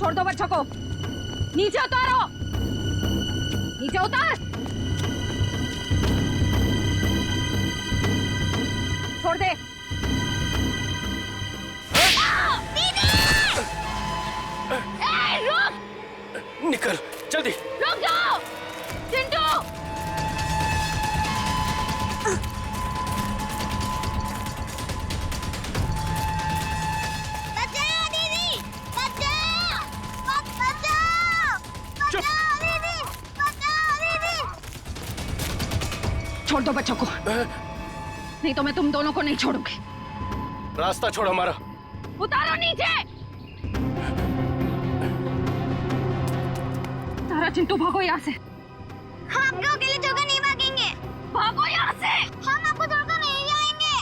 छोड़ दो बच्चों को। नीचे उतारो, नीचे उतार। छोड़ दे। रुक! निकल जल्दी। रुक जाओ चिंटू। बचाओ दीदी, बचाओ, बचाओ, चुप। बचाओ दीदी, बचाओ दीदी। छोड़ दो बच्चों को, नहीं तो मैं तुम दोनों को नहीं छोड़ूंगी। रास्ता छोड़ हमारा। उतारो नीचे। तारा चिंटू भागो यहाँ से। हम आपको अकेले छोड़कर नहीं भागेंगे। भागो यहाँ से। हम आपको छोड़कर नहीं जाएंगे।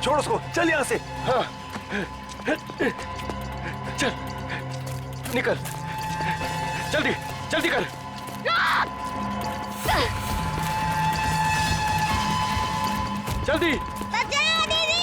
छोड़ उसको, चल यहाँ से। हाँ चल निकल, जल्दी जल्दी कर। जल्दी। बचाओ दीदी।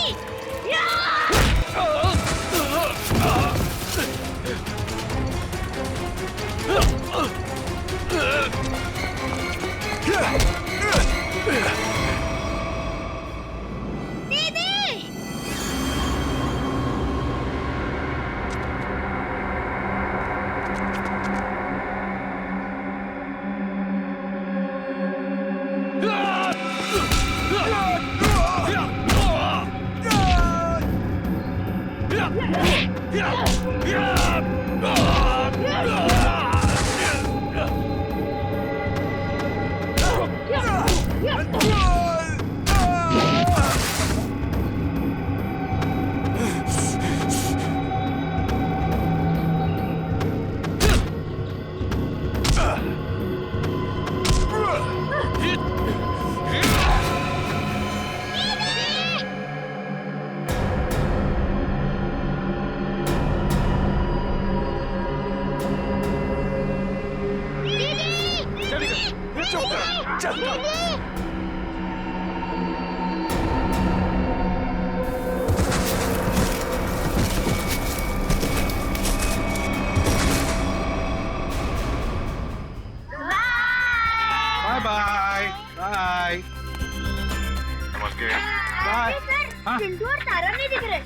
चिंटू और तारा नहीं दिख रहे।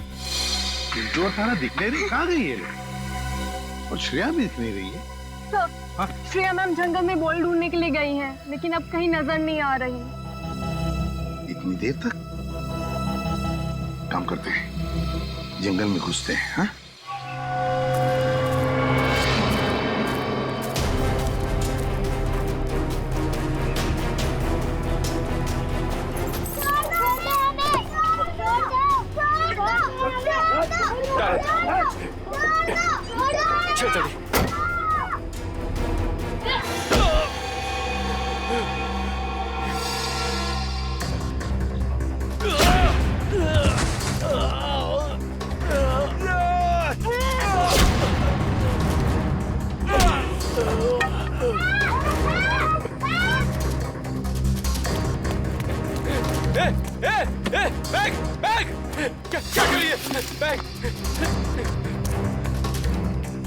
चिंटू और तारा दिख नहीं रही, कहाँ गई है? और श्रेया भी दिख नहीं रही है। सर, श्रेया मैम जंगल में बॉल ढूंढने के लिए गई हैं, लेकिन अब कहीं नजर नहीं आ रही। इतनी देर तक? काम करते हैं, जंगल में घुसते हैं। हाँ? चल जल्दी। बैग बैग क्या करिए? बैग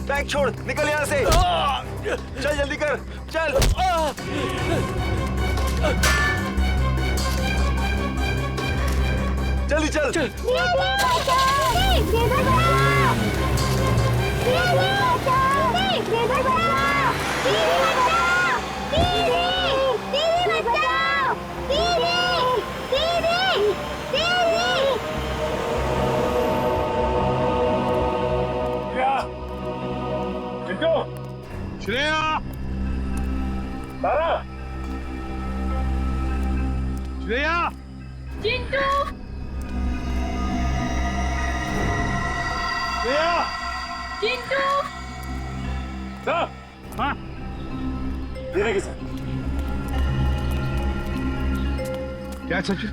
बैग छोड़, निकल यहाँ से। चल जल्दी कर, चल। जल्दी चल, चल। श्रेया, तारा, श्रेया, चिंटू, श्रेया, चिंटू, सर, हाँ, धीरे की सर। क्या सचिन?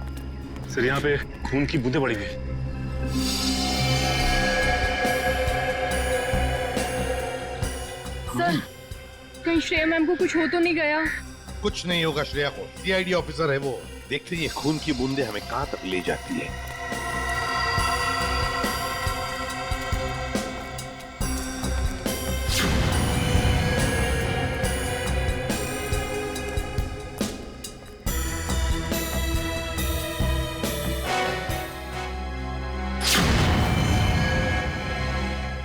सर यहाँ पे खून की बूंदें पड़ी हुई। सर कहीं श्रेया मैम को कुछ हो तो नहीं गया? कुछ नहीं होगा श्रेया को, सीआईडी ऑफिसर है वो। देखते ये खून की बूंदें हमें कहां तक ले जाती है।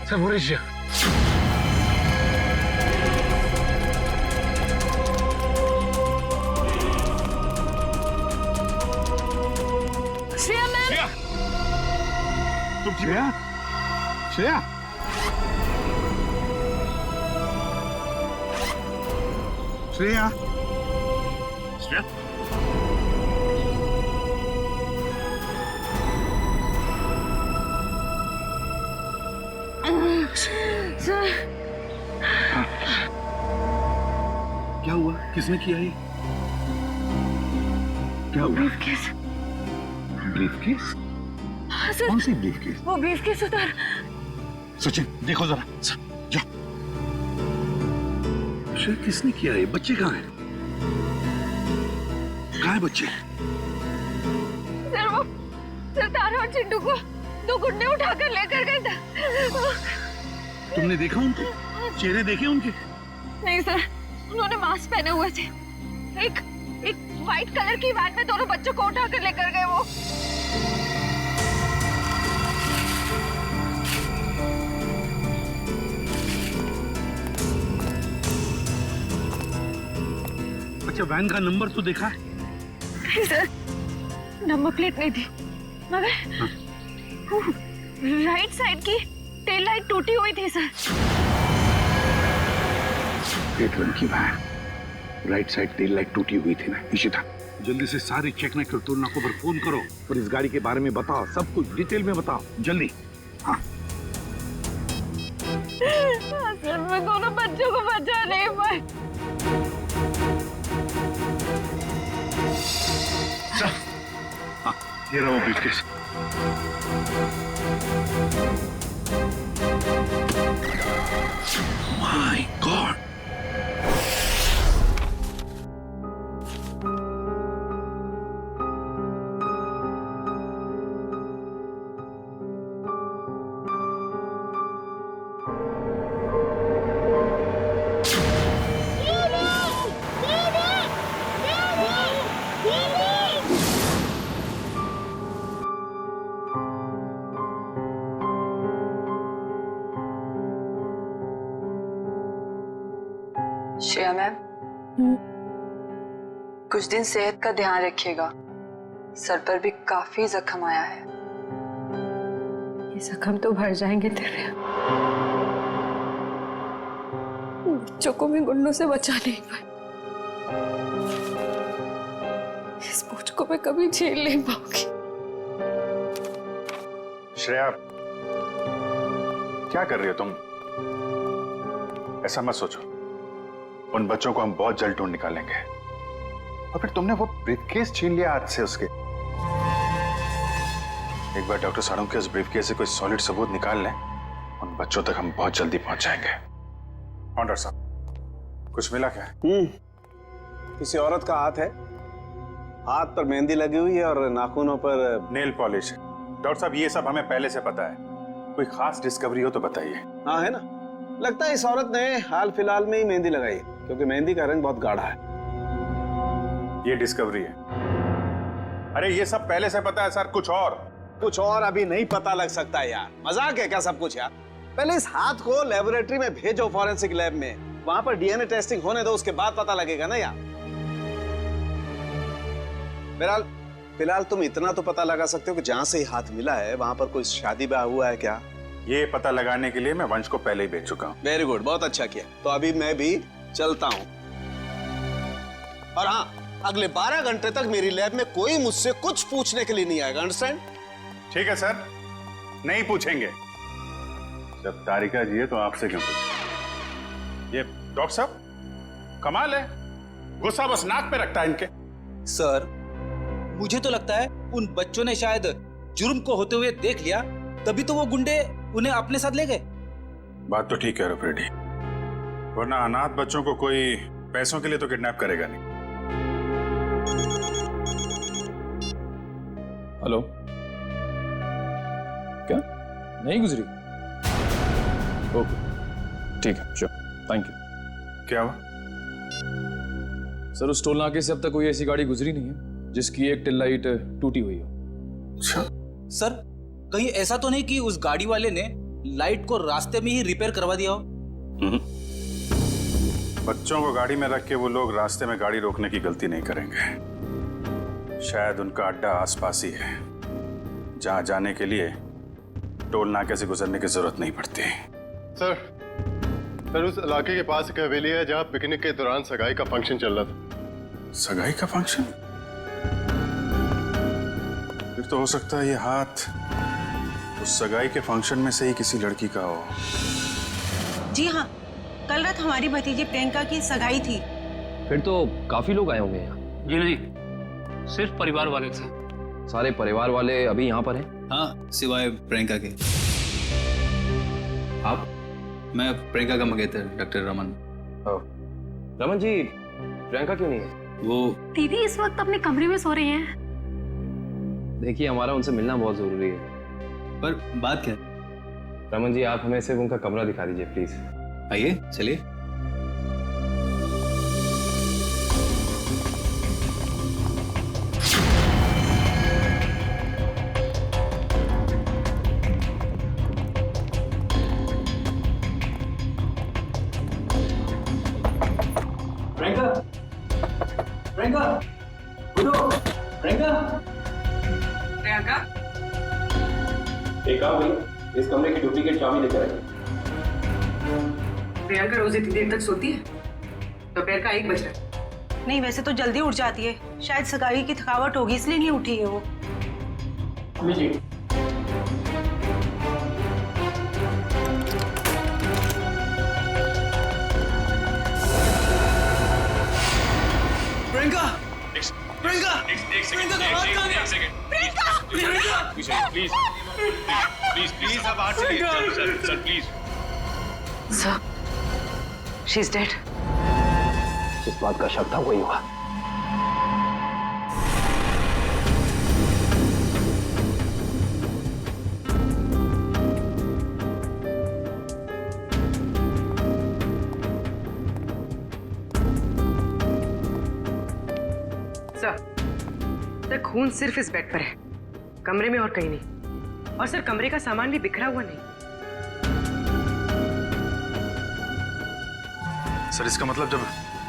सर वो रही श्रेया मैम! तुम ठीक श्रेया, श्रेया, श्रेया, श्रेया? सर क्या हुआ? किसने किया ये? क्या हुआ? ब्रीफकेस। ब्रीफकेस? हाँ सर, कौन सी ब्रीफकेस? वो ब्रीफकेस उधर। सचिन देखो जरा, जाओ। श्रेया किसने किया ये? बच्चे कहाँ हैं? कहाँ है बच्चे? सर वो तारा और चिंटू को दो गुंडे उठाकर लेकर गए थे। तुमने देखा उनको? चेहरे देखे उनके? नहीं सर, उन्होंने मास्क पहने हुए थे। एक व्हाइट कलर की वैन में दोनों बच्चों को उठाकर लेकर गए वो। अच्छा वैन का नंबर तो देखा? नहीं सर, नंबर प्लेट नहीं थी, मगर राइट साइड की टेल लाइट टूटी हुई थी सर। रेड रंग की van, right side tail light टूटी हुई थी ना। इशिता जल्दी से सारी चेक नाइट तुलना को फोन करो और इस गाड़ी के बारे में बताओ, सब कुछ डिटेल में बताओ जल्दी। हाँ सर मैं दोनों बच्चों को बचा नहीं पाई। हाँ ये रहा वो briefcase. My God! Shreya ma'am, कुछ दिन सेहत का ध्यान रखिएगा। सर पर भी काफी जख्म आया है। ये जख्म तो भर जाएंगे तेरे। बच्चों को मैं गुंडों से बचा नहीं पाई। इस बोझ को मैं कभी झेल नहीं पाऊंगी। श्रेया क्या कर रही हो तुम? ऐसा मत सोचो, उन बच्चों को हम बहुत जल्द ढूंढ निकालेंगे। और फिर तुमने वो ब्रीफकेस छीन लिया हाथ से उसके। एक बार डॉक्टर सारों के उस ब्रीफकेस से कोई सॉलिड सबूत निकाल लें, उन बच्चों तक हम बहुत जल्दी पहुंच जाएंगे। डॉक्टर साहब कुछ मिला क्या? किसी औरत का हाथ है, हाथ पर मेहंदी लगी हुई है और नाखूनों पर नेल पॉलिश है। डॉक्टर साहब ये सब हमें पहले से पता है, कोई खास डिस्कवरी हो तो बताइए। हाँ है ना, लगता है इस औरत ने हाल फिलहाल में ही मेहंदी लगाई है, क्योंकि मेहंदी का रंग बहुत गाढ़ा है। ये डिस्कवरी है? अरे ये सब पहले से पता है सर। कुछ और अभी नहीं पता लग सकता यार, मजाक है क्या सब कुछ यार? पहले इस हाथ को लेबोरेटरी में भेजो, फॉरेंसिक लैब में, वहां पर डीएनए टेस्टिंग होने दो, उसके बाद पता लगेगा ना यार। बहरहाल फिलहाल तुम इतना तो पता लगा सकते हो कि जहां से हाथ मिला है वहां पर कोई शादी ब्याह हुआ है क्या? ये पता लगाने के लिए मैं वंश को पहले ही भेज चुका हूँ। वेरी गुड, बहुत अच्छा किया। तो अभी मैं भी चलता हूँ। और हाँ, अगले 12 घंटे तक मेरी लैब में कोई मुझसे कुछ पूछने के लिए नहीं आएगा, अंडरस्टैंड? ठीक है सर, नहीं पूछेंगे। जब तारिका जी है तो आपसे क्यों पूछें? ये डॉक्टर साहब कमाल है, गुस्सा बस नाक पे रखता है इनके। सर, मुझे तो लगता है उन बच्चों ने शायद जुर्म को होते हुए देख लिया, तभी तो वो गुंडे उन्हें अपने साथ ले गए। बात तो ठीक है फ्रेडी, वरना अनाथ बच्चों को कोई पैसों के लिए तो किडनैप करेगा नहीं। हेलो, क्या नहीं गुजरी? ओके ठीक है, श्योर, थैंक यू। क्या हुआ? सर, उस टोल नाके से अब तक कोई ऐसी गाड़ी गुजरी नहीं है जिसकी एक टेल लाइट टूटी हुई हो। अच्छा सर, कहीं ऐसा तो नहीं कि उस गाड़ी वाले ने लाइट को रास्ते में ही रिपेयर करवा दिया हो? बच्चों को गाड़ी में रख के वो लोग रास्ते में गाड़ी रोकने की गलती नहीं करेंगे। शायद उनका अड्डा आसपास ही है, जहां जाने के लिए टोल नाके से गुजरने की जरूरत नहीं पड़ती। सर, उस इलाके के पास एक हवेली है जहां पिकनिक के दौरान सगाई का फंक्शन चल रहा था। सगाई का फंक्शन? फिर तो हो सकता है ये हाथ उस सगाई के फंक्शन में से ही किसी लड़की का हो। जी हाँ, कल रात हमारी भतीजी प्रियंका की सगाई थी। फिर तो काफी लोग आए होंगे यहाँ। जी नहीं, सिर्फ परिवार वाले थे। सारे परिवार वाले अभी यहाँ पर हैं? हाँ, सिवाय प्रियंका के। आप? मैं प्रियंका का मंगेतर डॉक्टर रमन। रमन जी, प्रियंका क्यों नहीं है? वो दीदी इस वक्त अपने कमरे में सो रही हैं। देखिए, हमारा उनसे मिलना बहुत जरूरी है। पर बात क्या? रमन जी, आप हमें सिर्फ उनका कमरा दिखा दीजिए प्लीज। आइए, चलिए। प्रियंका, एक काम करिए, इस कमरे की डुप्लीकेट चाबी लेकर आइए। प्रियंका रोज इतनी देर तक सोती है? दोपहर का 1 बज रहा है। नहीं, वैसे तो जल्दी उठ जाती है, शायद सगाई की थकावट होगी इसलिए नहीं उठी है वो। प्रियंका! प्रियंका! प्रियंका का हाथ कहाँ गया? प्लीज आप बाहर चलिए। Sir please. Sir, she is dead. जिस बात का शक था वही हुआ। सर, खून सिर्फ इस बेड पर है, कमरे में और कहीं नहीं। और सर, कमरे का सामान भी बिखरा हुआ नहीं। सर, इसका मतलब जब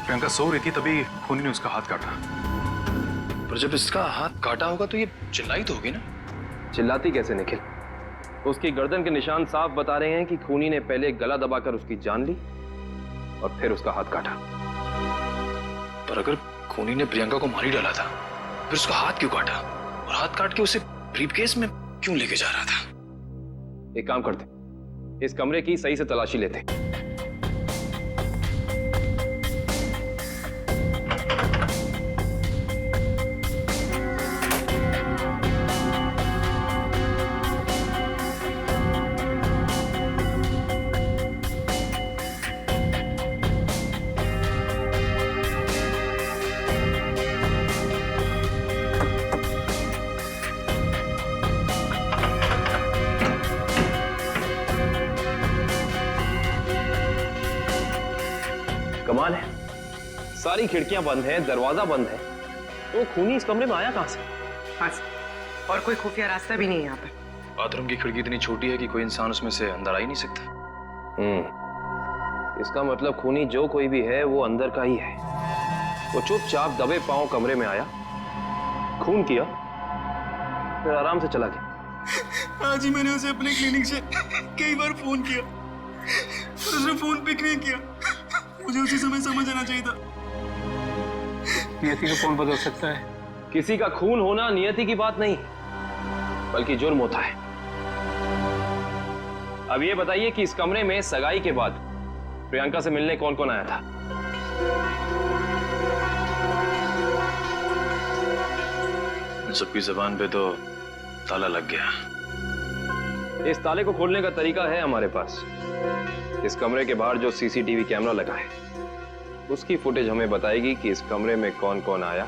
प्रियंका सो रही थी तभी खूनी ने उसका हाथ काटा। पर जब इसका हाथ काटा होगा तो ये चिल्लाई तो होगी ना? चिल्लाती कैसे निखिल? उसकी गर्दन के निशान साफ बता रहे हैं कि खूनी ने पहले गला दबाकर उसकी जान ली और फिर उसका हाथ काटा। पर अगर खूनी ने प्रियंका को मार ही डाला था, फिर उसका हाथ क्यों काटा? और हाथ काट के उसे ब्रीफकेस में क्यों लेके जा रहा था? एक काम करते, इस कमरे की सही से तलाशी लेते। कमाल है, सारी खिड़कियां बंद हैं, दरवाजा बंद है, तो खूनी इस कमरे में आया कहां से? हाँ, और कोई खुफिया रास्ता भी नहीं है यहाँ पर। बाथरूम की खिड़की इतनी छोटी है कि कोई इंसान उसमें से अंदर आ ही नहीं सकता। इसका मतलब खूनी जो कोई भी है वो अंदर का ही है। वो चुपचाप दबे पांव कमरे में आया, खून किया, फिर आराम से चला गया। आज ही मैंने उसे अपने क्लिनिक से कई बार फोन किया, उसने फोन पिक नहीं किया। मुझे उसी समय समझ आना चाहिए था। नियति को कौन बदल सकता है? किसी का खून होना नियति की बात नहीं, बल्कि जुर्म होता है। अब ये बताइए कि इस कमरे में सगाई के बाद प्रियंका से मिलने कौन कौन आया था? सबकी जबान पे तो ताला लग गया। इस ताले को खोलने का तरीका है हमारे पास। इस कमरे के बाहर जो सीसीटीवी कैमरा लगा है उसकी फुटेज हमें बताएगी कि इस कमरे में कौन कौन आया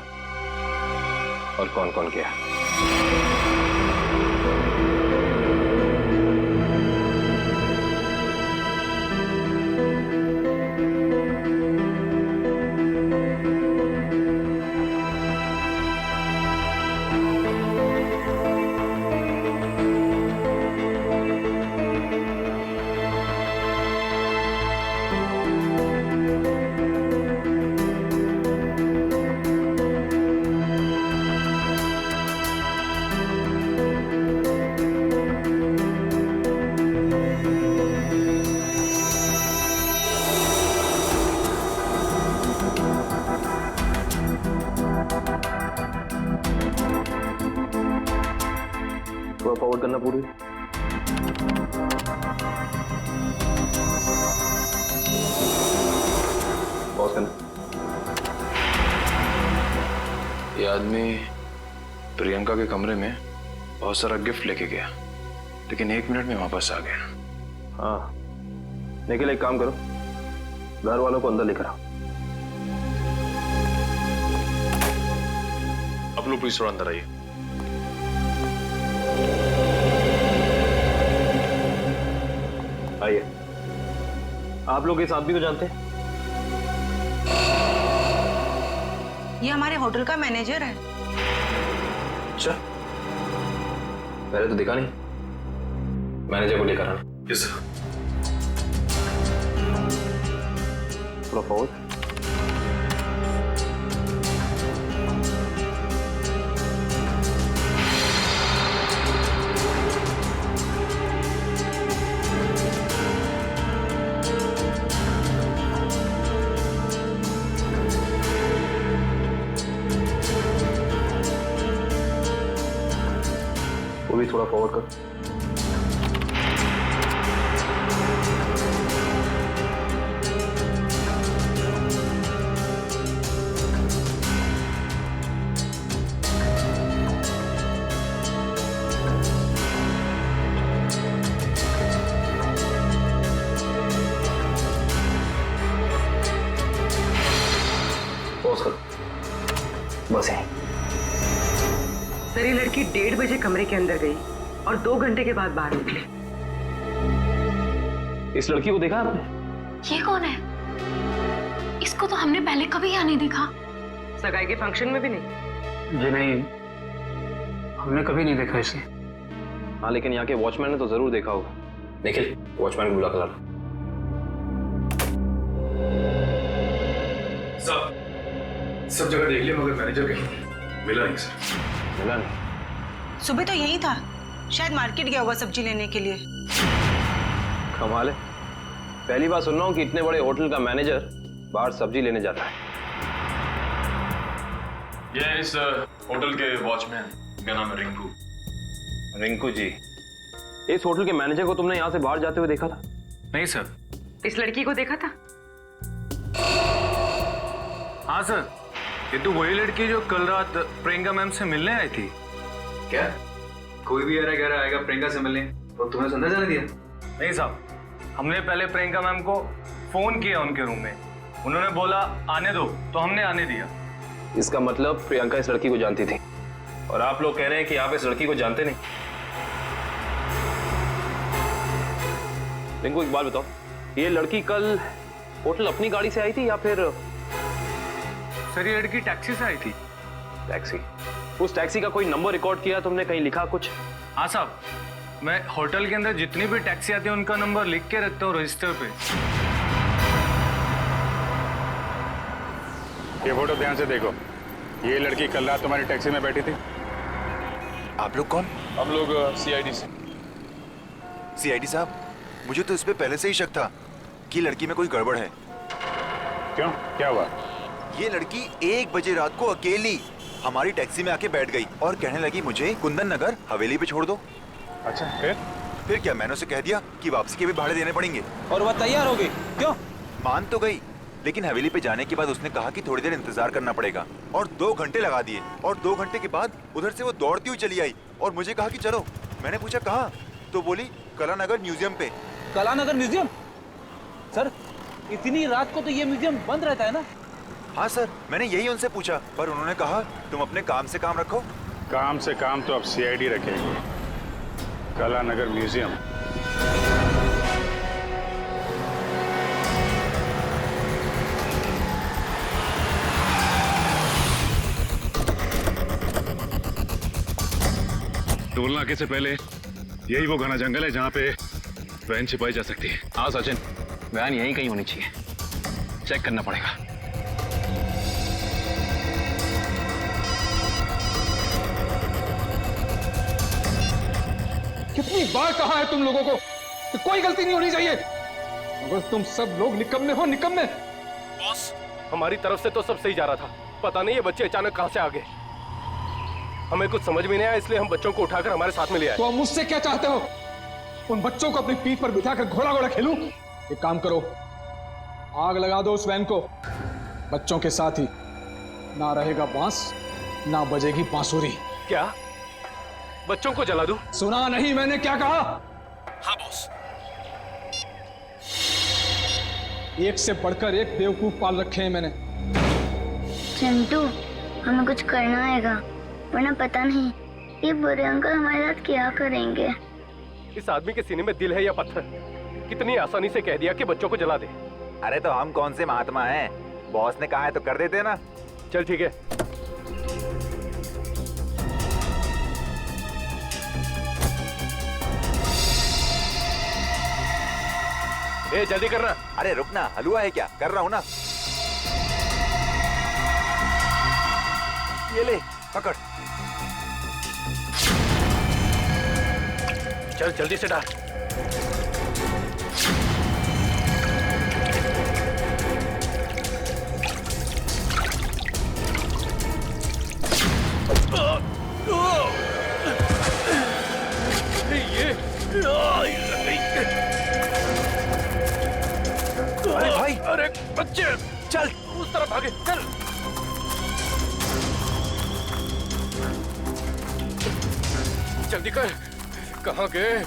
और कौन कौन गया। थोड़ा फॉरवर्ड करना पूरी। पॉज करना। ये आदमी प्रियंका के कमरे में बहुत सारा गिफ्ट लेके गया, लेकिन 1 मिनट में वापस आ गया। हाँ निखिल, एक काम करो, घर वालों को अंदर लेकर आओ। अब लोग प्लीज थोड़ा अंदर आइए। आइए। आप लोग इस आदमी को जानते हैं? ये हमारे होटल का मैनेजर है। अच्छा, पहले तो दिखा नहीं। मैनेजर को लेकर आना। Yes sir. थोड़ा फॉरवर्ड। वो भी थोड़ा फॉरवर्ड कर। पॉज कर। बस है। सर ये लड़की 1:30 बजे कमरे के अंदर गई और 2 घंटे के बाद बाहर निकली। इस लड़की को देखा आपने? ये कौन है? इसको तो हमने पहले कभी यहाँ नहीं देखा। सगाई के फंक्शन में भी नहीं? जी नहीं, हमने कभी नहीं देखा इसे। हाँ लेकिन यहाँ के वॉचमैन ने तो जरूर देखा होगा। निखिल, वॉचमैन को बुला कर ला। सब जगह देख लिया मगर मैनेजर कहीं मिला नहीं सर। मिला नहीं? सुबह तो यही था, शायद मार्केट गया होगा सब्जी लेने के लिए। कमाल है, पहली बार सुन रहा हूँ कि इतने बड़े होटल का मैनेजर बाहर सब्जी लेने जाता है। ये इस होटल के वॉचमैन, मेरा नाम है रिंकू। रिंकू जी, इस होटल के मैनेजर को तुमने यहाँ से बाहर जाते हुए देखा था? नहीं सर। इस लड़की को देखा था? हाँ सर, ये तो वही लड़की जो कल रात प्रियंका मैम से मिलने आई थी। क्या कोई भी अरे घर आएगा प्रियंका से मिलने और तुम्हें अंदर जाने दिया? नहीं साहब, हमने पहले प्रियंका मैम को फोन किया उनके रूम में, उन्होंने बोला आने दो, तो हमने आने दिया। इसका मतलब प्रियंका इस लड़की को जानती थी और आप लोग कह रहे हैं कि आप इस लड़की को जानते नहीं। रिंकू एक बात बताओ, ये लड़की कल होटल अपनी गाड़ी से आई थी या फिर? सर ये लड़की टैक्सी से आई थी। टैक्सी? उस टैक्सी का कोई नंबर रिकॉर्ड किया तुमने, कहीं लिखा कुछ? हाँ साहब, मैं होटल के अंदर जितनी भी टैक्सी आती है उनका नंबर लिख के रखता हूँ रजिस्टर पे। ये फोटो ध्यान से देखो, ये लड़की कल रात तुम्हारी टैक्सी में बैठी थी। आप लोग कौन? हम लोग सीआईडी से। सीआईडी साहब, मुझे तो इस पे पहले से ही शक था कि लड़की में कोई गड़बड़ है। क्यों, क्या हुआ? ये लड़की 1 बजे रात को अकेली हमारी टैक्सी में आके बैठ गई और कहने लगी मुझे कुंदन नगर हवेली पे छोड़ दो। अच्छा, फिर क्या मैंने उसे कह दिया कि वापसी के भी भाड़े देने पड़ेंगे। और वह तैयार हो गई? क्यों? मान तो गई, लेकिन हवेली पे जाने के बाद उसने कहा कि थोड़ी देर इंतजार करना पड़ेगा और 2 घंटे लगा दिए और 2 घंटे के बाद उधर से वो दौड़ती हुई चली आई और मुझे कहा कि चलो। मैंने पूछा कहाँ, तो बोली कलानगर म्यूजियम पे। कलानगर म्यूजियम? सर इतनी रात को तो ये म्यूजियम बंद रहता है ना? हाँ सर, मैंने यही उनसे पूछा पर उन्होंने कहा तुम अपने काम से काम रखो। काम से काम तो अब सीआईडी रखेगी। कलानगर म्यूजियम टोल नाके से पहले यही वो घना जंगल है जहाँ पे वैन छिपाई जा सकती है। हाँ सचिन, वैन यहीं कहीं होनी चाहिए, चेक करना पड़ेगा। कितनी बार कहा है तुम लोगों को कि कोई गलती नहीं होनी चाहिए, मगर तुम सब लोग निकम्मे हो, निकम्मे। बॉस, हमारी तरफ से तो सब सही जा रहा था, पता नहीं ये बच्चे अचानक कहां से आ गए। हमें कुछ समझ में नहीं आया, इसलिए हम बच्चों को उठाकर हमारे साथ में ले आए। तो हम मुझसे क्या चाहते हो? उन बच्चों को अपनी पीठ पर बिठाकर घोड़ा घोड़ा खेलूं? एक काम करो, आग लगा दो उस वैन को। बच्चों के साथ ही ना रहेगा बांस, ना बजेगी बांसुरी। क्या बच्चों को जला दूं? सुना नहीं मैंने क्या कहा? हाँ बॉस। एक से बढ़कर एक बेवकूफ पाल रखे हैं मैंने। चिंटू, हमें कुछ करना आएगा, वरना पता नहीं ये बुरे अंकल हमारे साथ क्या करेंगे। इस आदमी के सीने में दिल है या पत्थर? कितनी आसानी से कह दिया कि बच्चों को जला दे। अरे तो हम कौन से महात्मा हैं? बॉस ने कहा है तो कर देते ना। चल ठीक है। ए जल्दी करना। अरे रुकना, हलवा है क्या? कर रहा हूँ ना। ये ले पकड़। चल जल्दी से डाल। अरे भाई, अरे बच्चे चल उस तरफ भागे, चल। जल्दी कर, कहाँ गए?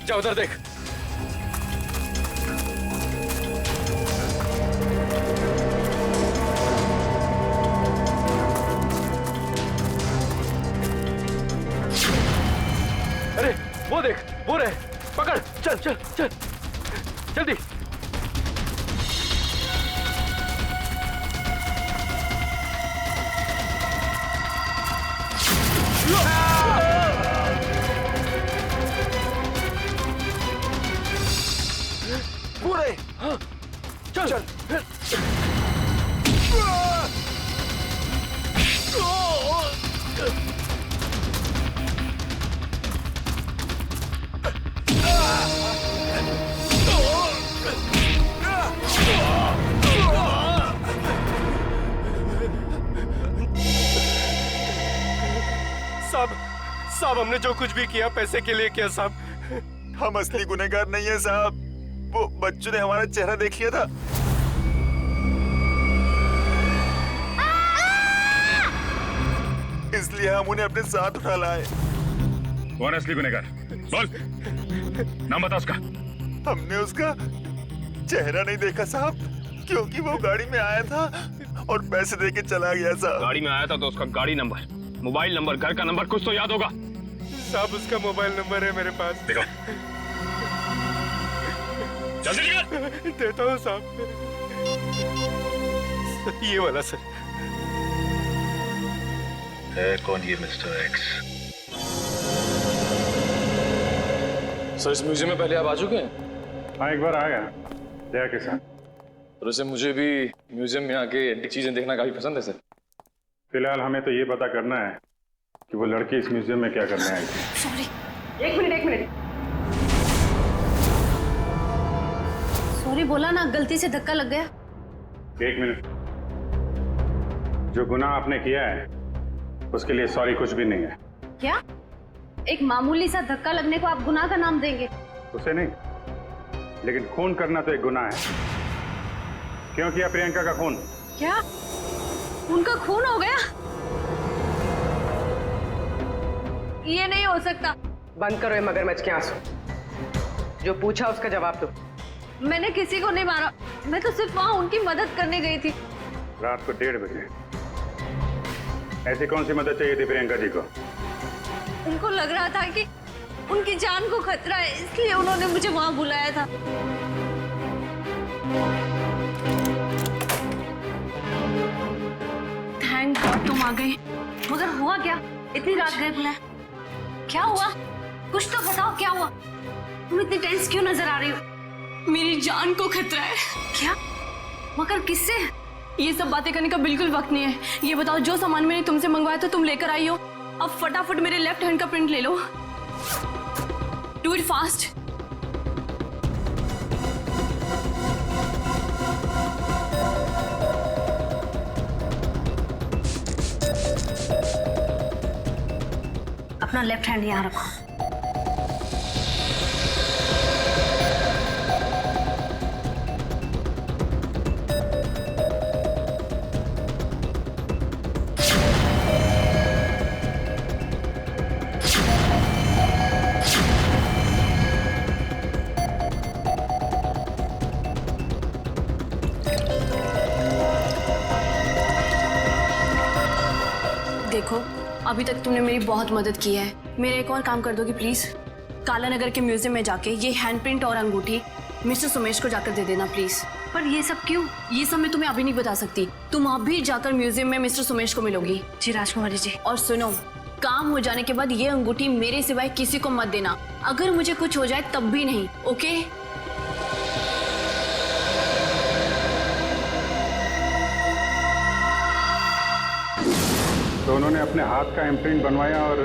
जा उधर देख। अरे वो देख, वो रहे, पकड़, चल चल चल जल्दी। पूरे हाँ, चल चल। साहब हमने जो कुछ भी किया पैसे के लिए किया साहब। हम असली गुनहगार नहीं है साहब, वो बच्चों ने हमारा चेहरा देख लिया था। इसलिए हम उन्हें अपने साथ उठा लाए। कौन असली गुनहगार? बोल, नाम बता उसका। हमने उसका चेहरा नहीं देखा साहब, क्योंकि वो गाड़ी में आया था और पैसे देके चला गया साहब। गाड़ी में आया था तो उसका गाड़ी नंबर, मोबाइल नंबर, घर का नंबर कुछ तो याद होगा साहब। उसका मोबाइल नंबर है मेरे पास। देखो, जल्दी कर। देता हूँ साहब, ये वाला सर। है कौन ये मिस्टर एक्स? सर इस म्यूजियम में पहले आप आ चुके हैं? हाँ, एक बार आया दया के साथ। तो वैसे मुझे भी म्यूजियम में आके एंटीक चीजें देखना काफी पसंद है सर। फिलहाल हमें तो ये पता करना है कि वो लड़की इस म्यूजियम में क्या करने आई थी। सॉरी, एक मिनट। सॉरी बोला ना, गलती से धक्का लग गया। 1 मिनट। जो गुनाह आपने किया है उसके लिए सॉरी कुछ भी नहीं है। क्या एक मामूली सा धक्का लगने को आप गुनाह का नाम देंगे? उसे नहीं, लेकिन खून करना तो एक गुनाह है। क्यों किया प्रियंका का खून? क्या उनका खून हो गया? ये नहीं हो सकता। बंद करो ये मगरमच्छ के आंसू। जो पूछा उसका जवाब दो। मैंने किसी को नहीं मारा, मैं तो सिर्फ वहां उनकी मदद करने गई थी। रात को 1:30 बजे ऐसी कौन सी मदद चाहिए थी प्रियंका जी को? उनको लग रहा था कि उनकी जान को खतरा है, इसलिए उन्होंने मुझे वहां बुलाया था। थैंक गॉड तुम आ गई। मगर हुआ क्या? इतनी रात गए बुलाए, क्या हुआ? कुछ तो बताओ, क्या हुआ? तुम इतनी टेंस क्यों नजर आ रही हो? मेरी जान को खतरा है। क्या? मगर किससे? ये सब बातें करने का बिल्कुल वक्त नहीं है। ये बताओ, जो सामान मैंने तुमसे मंगवाया था तुम लेकर आई हो, अब फटाफट मेरे लेफ्ट हैंड का प्रिंट ले लो। Do it fast. अपना लेफ्ट हैंड यहाँ रखो। देखो, अभी तक तुमने मेरी बहुत मदद की है। मेरा एक और काम कर दोगी प्लीज? काला नगर के म्यूजियम में जाके ये हैंडप्रिंट और अंगूठी मिस्टर सुमेश को जाकर दे देना प्लीज। पर ये सब क्यों? ये सब मैं तुम्हें अभी नहीं बता सकती। तुम अभी जाकर म्यूजियम में मिस्टर सुमेश को मिलोगी। जी राजकुमारी जी। और सुनो, काम हो जाने के बाद ये अंगूठी मेरे सिवाय किसी को मत देना। अगर मुझे कुछ हो जाए तब भी नहीं, ओके? तो उन्होंने अपने हाथ का इम्प्रिंट बनवाया और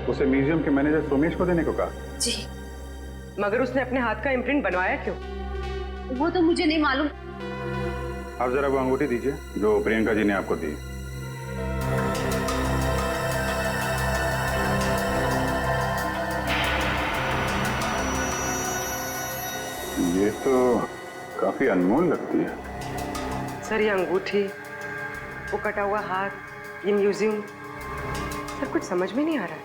उसे म्यूजियम के मैनेजर सोमेश को देने को कहा? जी। मगर उसने अपने हाथ का इम्प्रिंट बनवाया क्यों? वो तो मुझे नहीं मालूम। आप जरा वो अंगूठी दीजिए जो प्रियंका जी ने आपको दी। ये तो काफी अनमोल लगती है। सर, ये अंगूठी, वो कटा हुआ हाथ, ये म्यूजियम, सर कुछ समझ में नहीं आ रहा है।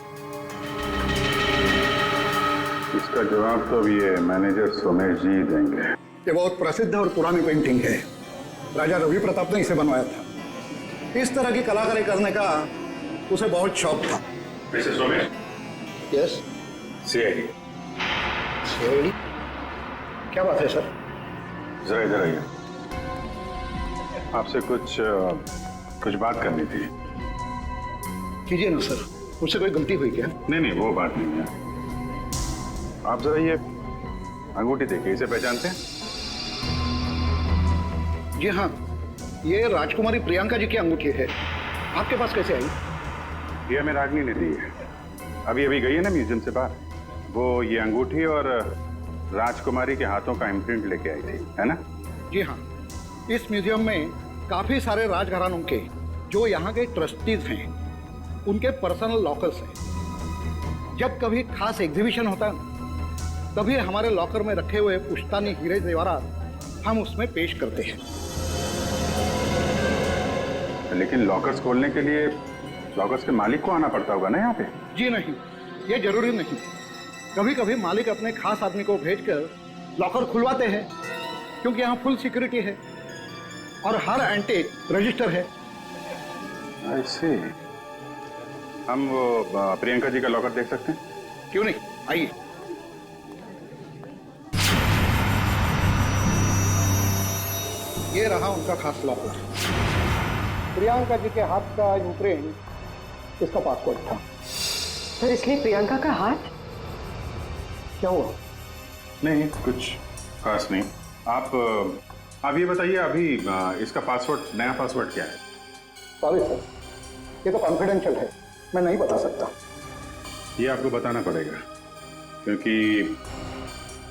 इसका जवाब तो अभी ये मैनेजर सोमेश जी देंगे। ये बहुत प्रसिद्ध और पुरानी पेंटिंग है। राजा रवि प्रताप ने इसे बनवाया था। इस तरह की कलाकारी करने का उसे बहुत शौक था। Mister Somesh. Yes. CID. CID? क्या बात है सर? जरा इधर आइए, आपसे कुछ बात करनी थी। कीजिए ना सर, मुझसे कोई गलती हुई क्या? नहीं, वो बात नहीं है। आप जरा ये अंगूठी देखिए, इसे पहचानते हैं? जी हाँ, ये राजकुमारी प्रियंका जी की अंगूठी है। आपके पास कैसे आई? ये हमें रागनी ने दी है। अभी गई है ना म्यूजियम से बाहर, वो ये अंगूठी और राजकुमारी के हाथों का इम्प्रिंट लेके आई थी, है ना? जी हाँ, इस म्यूजियम में काफी सारे राजघरानों के जो यहाँ के ट्रस्टीज हैं, उनके पर्सनल लॉकर्स हैं। जब कभी खास एग्जीबिशन होता है तभी हमारे लॉकर में रखे हुए पुश्तानी हीरे जेवरात हम उसमें पेश करते हैं। लेकिन लॉकर्स खोलने के लिए लॉकर्स के मालिक को आना पड़ता होगा ना यहाँ पे? जी नहीं, ये जरूरी नहीं। कभी कभी मालिक अपने खास आदमी को भेजकर लॉकर खुलवाते हैं, क्योंकि यहाँ फुल सिक्योरिटी है और हर एंटीक रजिस्टर है। I see। हम वो प्रियंका जी का लॉकर देख सकते हैं? क्यों नहीं, आइए। ये रहा उनका खास लॉकर। प्रियंका जी के हाथ का इम्प्रिंट इसका पासवर्ड था। सर, इसलिए प्रियंका का हाथ? क्या हुआ? नहीं, कुछ खास नहीं। आप ये बताइए, अभी इसका पासवर्ड, नया पासवर्ड क्या है? सॉरी सर, ये तो कॉन्फिडेंशियल है, मैं नहीं बता सकता। ये आपको बताना पड़ेगा क्योंकि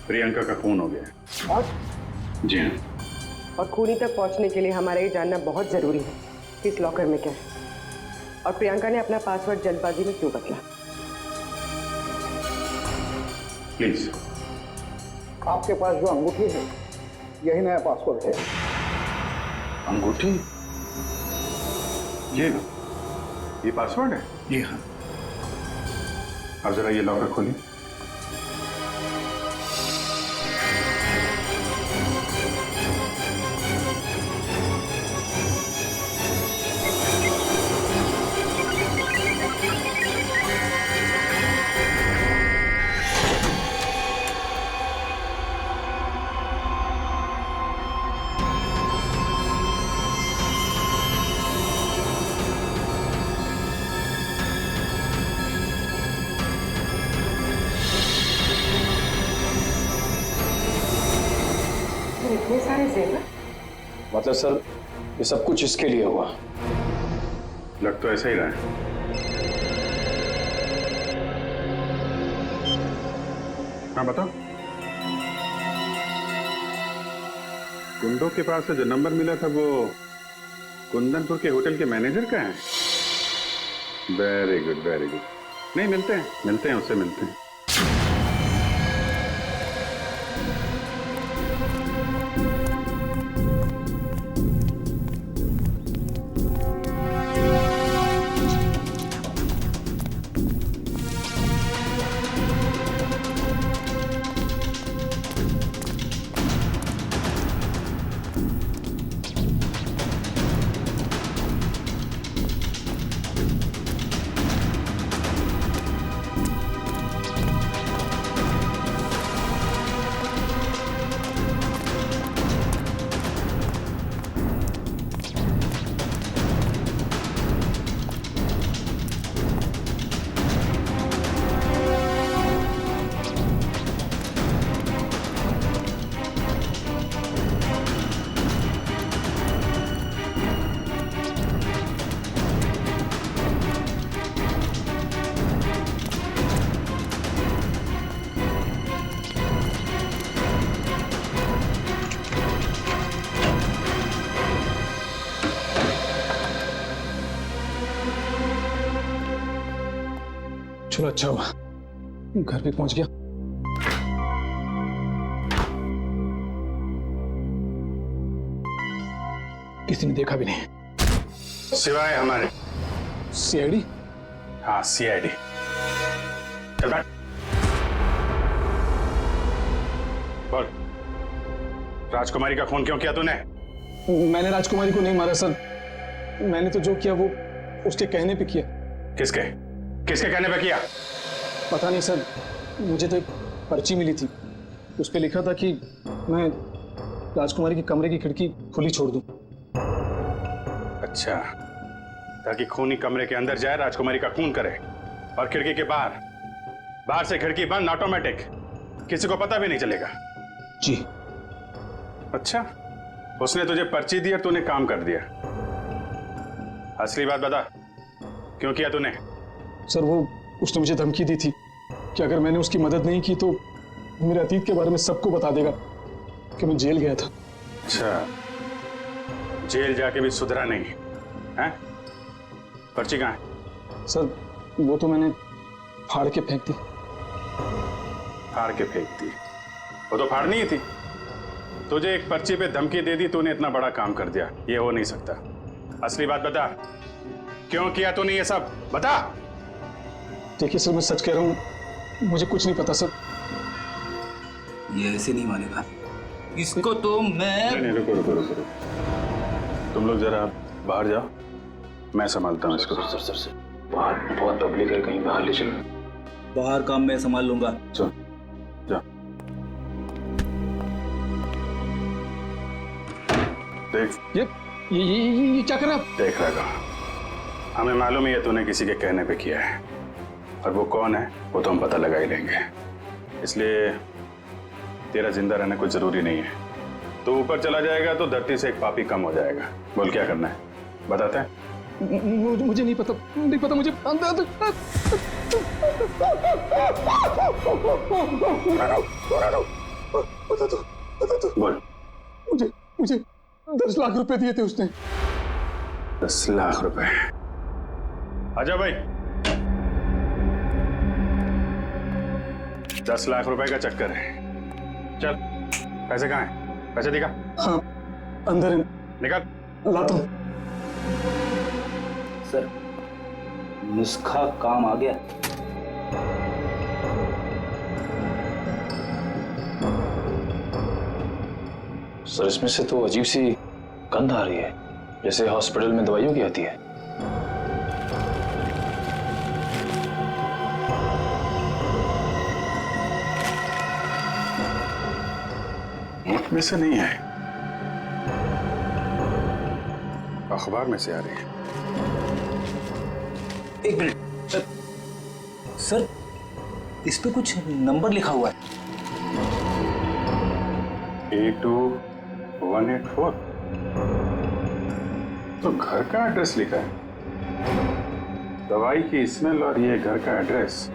प्रियंका का खून हो गया। और? जी हाँ। और खूनी तक पहुंचने के लिए हमारा ये जानना बहुत जरूरी है कि इस लॉकर में क्या है और प्रियंका ने अपना पासवर्ड जल्दबाजी में क्यों बदला। प्लीज आपके पास जो अंगूठी है यही नया पासवर्ड है। अंगूठी? ये पासवर्ड है? जी हाँ। अब जरा ये लॉकर खोलिए। इतने सारे जेवर? मतलब सर ये सब कुछ इसके लिए हुआ? लग तो ऐसा ही रहा है। हाँ बताओ। गुंडों के पास से जो नंबर मिला था वो कुंदनपुर के होटल के मैनेजर का है। Very good very good. नहीं मिलते हैं उससे मिलते हैं। चलो अच्छा हुआ घर भी पहुंच गया। किसी ने देखा भी नहीं सिवाय हमारे सीआईडी। हाँ सीआईडी। चल बैठ। बोल राजकुमारी का खून क्यों किया तूने? मैंने राजकुमारी को नहीं मारा सर। मैंने तो जो किया वो उसके कहने पे किया। किसके कहने पे किया? पता नहीं सर, मुझे तो एक पर्ची मिली थी, उस पे लिखा था कि मैं राजकुमारी के कमरे की खिड़की खुली छोड़ दूं। अच्छा, ताकि खूनी कमरे के अंदर जाए, राजकुमारी का खून करे और खिड़की के बाहर से खिड़की बंद ऑटोमेटिक, किसी को पता भी नहीं चलेगा। जी। अच्छा, उसने तुझे पर्ची दी और तूने काम कर दिया। असली बात बता, क्यों किया तूने? सर वो उसने मुझे धमकी दी थी कि अगर मैंने उसकी मदद नहीं की तो मेरे अतीत के बारे में सबको बता देगा कि मैं जेल गया था। अच्छा, जेल जाके भी सुधरा नहीं है? पर्ची कहाँ है? सर वो तो मैंने फाड़ के फेंक दी। फाड़ के फेंक दी? वो तो फाड़नी ही थी। तुझे एक पर्ची पे धमकी दे दी, तूने इतना बड़ा काम कर दिया। ये हो नहीं सकता। असली बात बता, क्यों किया तूने ये सब? बता। देखिए सर मैं सच कह रहा हूँ, मुझे कुछ नहीं पता सर। ये ऐसे नहीं मानेगा इसको तो मैं। नहीं, रुको। तुम लोग जरा बाहर जाओ, मैं संभालता हूँ इसको। सर बाहर बहुत पब्लिक है, कहीं बाहर ले चलो। बाहर काम मैं संभाल लूंगा। चल जा। देख ये क्या कर रहा है? देख रहा था, हमें मालूम ही है तूने किसी के कहने पे किया है, और वो कौन है वो तो हम पता लगा ही लेंगे। इसलिए तेरा जिंदा रहना कुछ जरूरी नहीं है। तो ऊपर चला जाएगा तो धरती से एक पापी कम हो जाएगा। बोल क्या करना है, बताते हैं? मुझे नहीं पता मुझे। बता दो। बोल। मुझे 10 लाख रुपए दिए थे उसने। 10 लाख रुपए? आजा भाई। 10 लाख रुपए का चक्कर है। चल, पैसे कहाँ हैं? पैसे दिखा। हाँ, अंदर है। निकाल। लाता हूँ। सर, नुस्खा काम आ गया। सर, इसमें से तो अजीब सी गंध आ रही है, जैसे हॉस्पिटल में दवाइयों की आती है। मुख में से नहीं है, अखबार में से आ रही है। एक मिनट सर, सर इस पे कुछ नंबर लिखा हुआ है। 82184। तो घर का एड्रेस लिखा है। दवाई की स्मेल और ये घर का एड्रेस।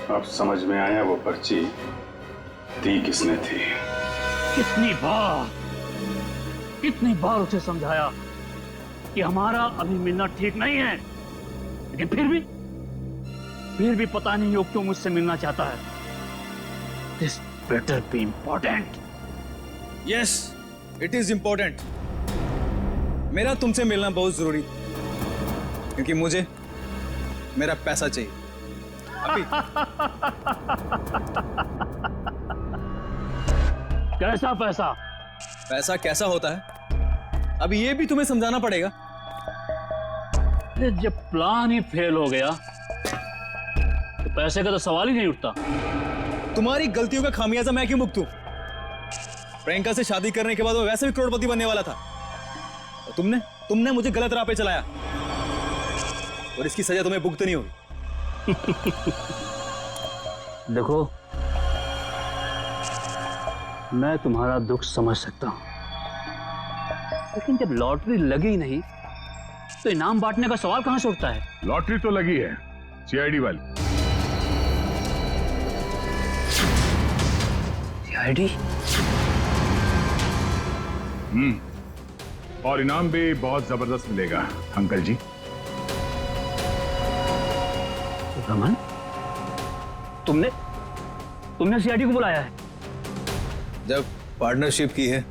अब समझ में आया वो पर्ची दी किसने थी। कितनी बार उसे समझाया कि हमारा अभी मिलना ठीक नहीं है, लेकिन फिर भी पता नहीं वो क्यों मुझसे मिलना चाहता है। This better be important. Yes, it is important. मेरा तुमसे मिलना बहुत जरूरी, क्योंकि मुझे मेरा पैसा चाहिए अभी। कैसा पैसा? पैसा कैसा होता है अभी ये भी तुम्हें समझाना पड़ेगा। जब प्लान ही फेल हो गया तो पैसे का तो सवाल ही नहीं उठता। तुम्हारी गलतियों का खामियाजा मैं क्यों भुगतूं? प्रियंका से शादी करने के बाद वो वैसे भी करोड़पति बनने वाला था, और तुमने मुझे गलत राह पे चलाया, और इसकी सजा तुम्हें भुगतनी होगी। देखो, मैं तुम्हारा दुख समझ सकता हूं, लेकिन जब लॉटरी लगी नहीं तो इनाम बांटने का सवाल कहां से उठता है? लॉटरी तो लगी है, सीआईडी वाली। सीआईडी? और इनाम भी बहुत जबरदस्त मिलेगा अंकल जी। रमन, तुमने सीआईडी को बुलाया है? जब पार्टनरशिप की है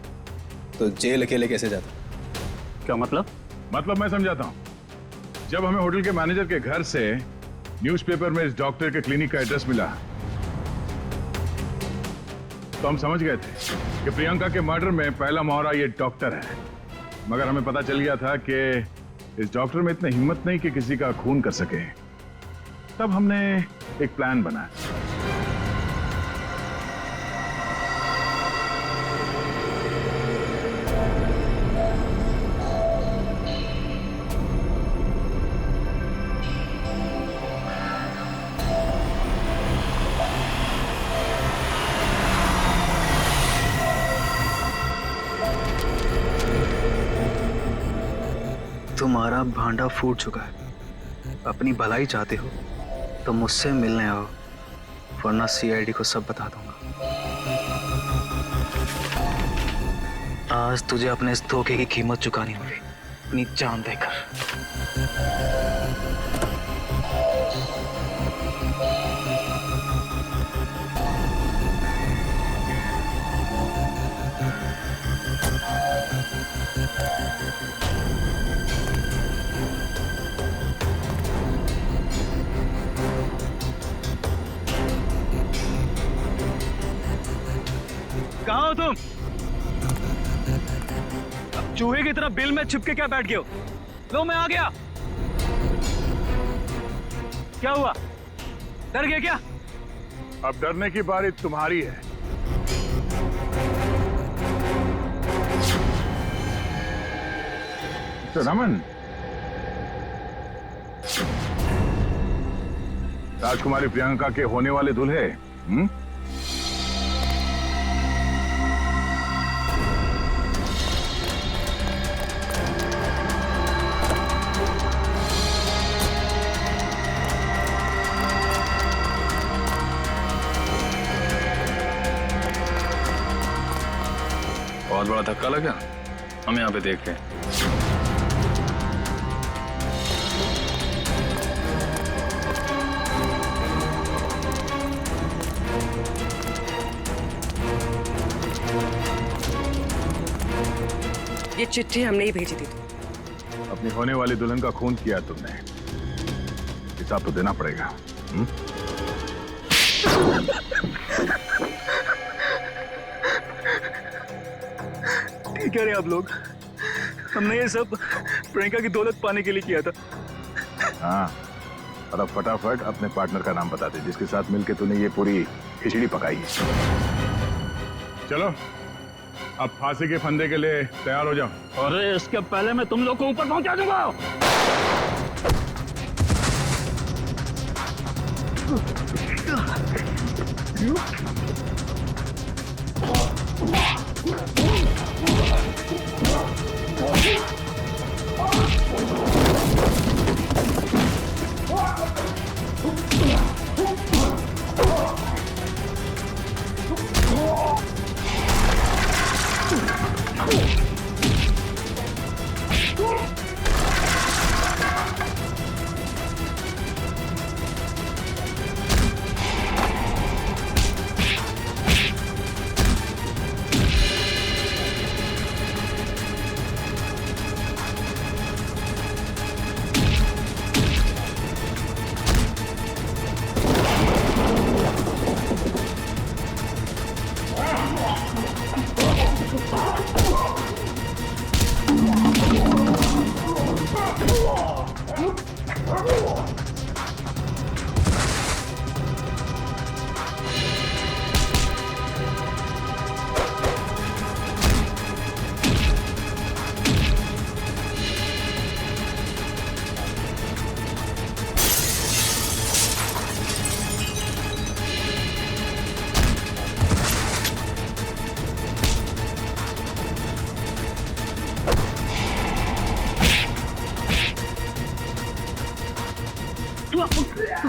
तो जेल अकेले कैसे जाता? क्या मतलब? मतलब मैं समझाता हूं। जब हमें होटल के मैनेजर के घर से न्यूज़पेपर में इस डॉक्टर के क्लिनिक का एड्रेस मिला, तो हम समझ गए थे कि प्रियंका के मर्डर में पहला मोहरा ये डॉक्टर है। मगर हमें पता चल गया था कि इस डॉक्टर में इतनी हिम्मत नहीं कि किसी का खून कर सके। तब हमने एक प्लान बनाया। तुम्हारा भांडा फूट चुका है। अपनी भलाई चाहते हो तो मुझसे मिलने आओ, वरना सीआईडी को सब बता दूंगा। आज तुझे अपने इस धोखे की कीमत चुकानी होगी, अपनी जान देकर। कहाँ हो तुम? अब चूहे की तरह बिल में छिपके क्या बैठ गए हो? लो, मैं आ गया। क्या हुआ? डर गए क्या? अब डरने की बारी तुम्हारी है। तो रमन, राजकुमारी प्रियंका के होने वाले दूल्हे, बहुत बड़ा धक्का लगा। हम यहाँ पे देख रहे हैं। ये चिट्ठी हमने ही भेजी थी। अपनी होने वाली दुल्हन का खून किया तुमने, हिसाब तो देना पड़ेगा। ठीक कह रहे आप लोग, हमने ये सब प्रियंका की दौलत पाने के लिए किया था। हाँ, और अब फटाफट अपने पार्टनर का नाम बता दे जिसके साथ मिलके तूने ये पूरी खिचड़ी पकाई है। चलो अब फांसी के फंदे के लिए तैयार हो जाओ। अरे इसके पहले मैं तुम लोग को ऊपर पहुंचा दूंगा।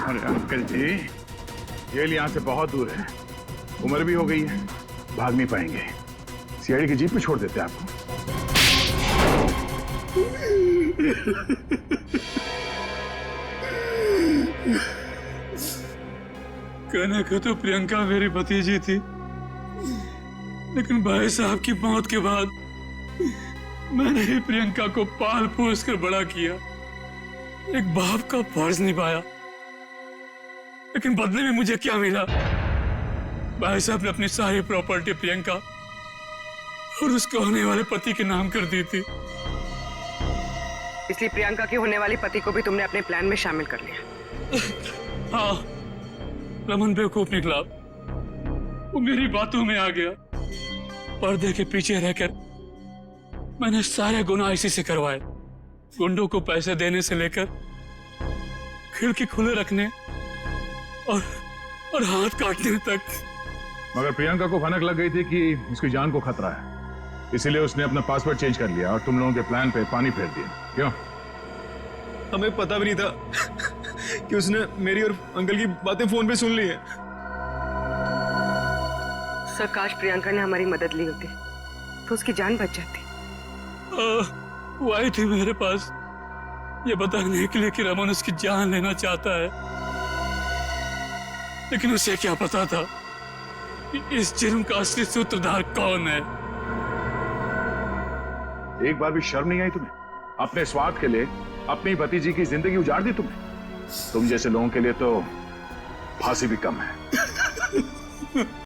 अरे अंकल जी, जेल यहाँ से बहुत दूर है, उम्र भी हो गई है, भाग नहीं पाएंगे। सीआईडी की जीप में छोड़ देते हैं आपको। कहने को तो प्रियंका मेरी भतीजी थी, लेकिन भाई साहब की मौत के बाद मैंने ही प्रियंका को पाल पोस कर बड़ा किया, एक बाप का फर्ज निभाया। लेकिन बदले में मुझे क्या मिला? भाई साहब ने अपनी सारी प्रॉपर्टी प्रियंका और उसके होने वाले पति के नाम कर दी थी। इसलिए प्रियंका के होने वाले पति को भी तुमने अपने प्लान में शामिल कर लिया। हाँ, रमन बेवकूफ निकला, वो मेरी बातों में आ गया। पर्दे के पीछे रहकर मैंने सारे गुनाह इसी से करवाए, गुंडों को पैसे देने से लेकर खिड़की खुले रखने और हाथ काटने तक। मगर प्रियंका को भनक लग गई थी कि उसकी जान को खतरा है, इसीलिए उसने अपना पासवर्ड चेंज कर लिया और तुम लोगों के प्लान पे पानी फेर दिया। क्यों? हमें पता भी नहीं था कि उसने मेरी और अंकल की बातें फोन पे सुन ली है। सर, काश प्रियंका ने हमारी मदद ली होती तो उसकी जान बच जाती। वो आई थी मेरे पास ये बताने के लिए कि रमन उसकी जान लेना चाहता है, लेकिन उसे क्या पता था कि इस जुर्म का असली सूत्रधार कौन है। एक बार भी शर्म नहीं आई तुम्हें? अपने स्वार्थ के लिए अपनी भतीजी की जिंदगी उजाड़ दी तुमने। तुम जैसे लोगों के लिए तो फांसी भी कम है।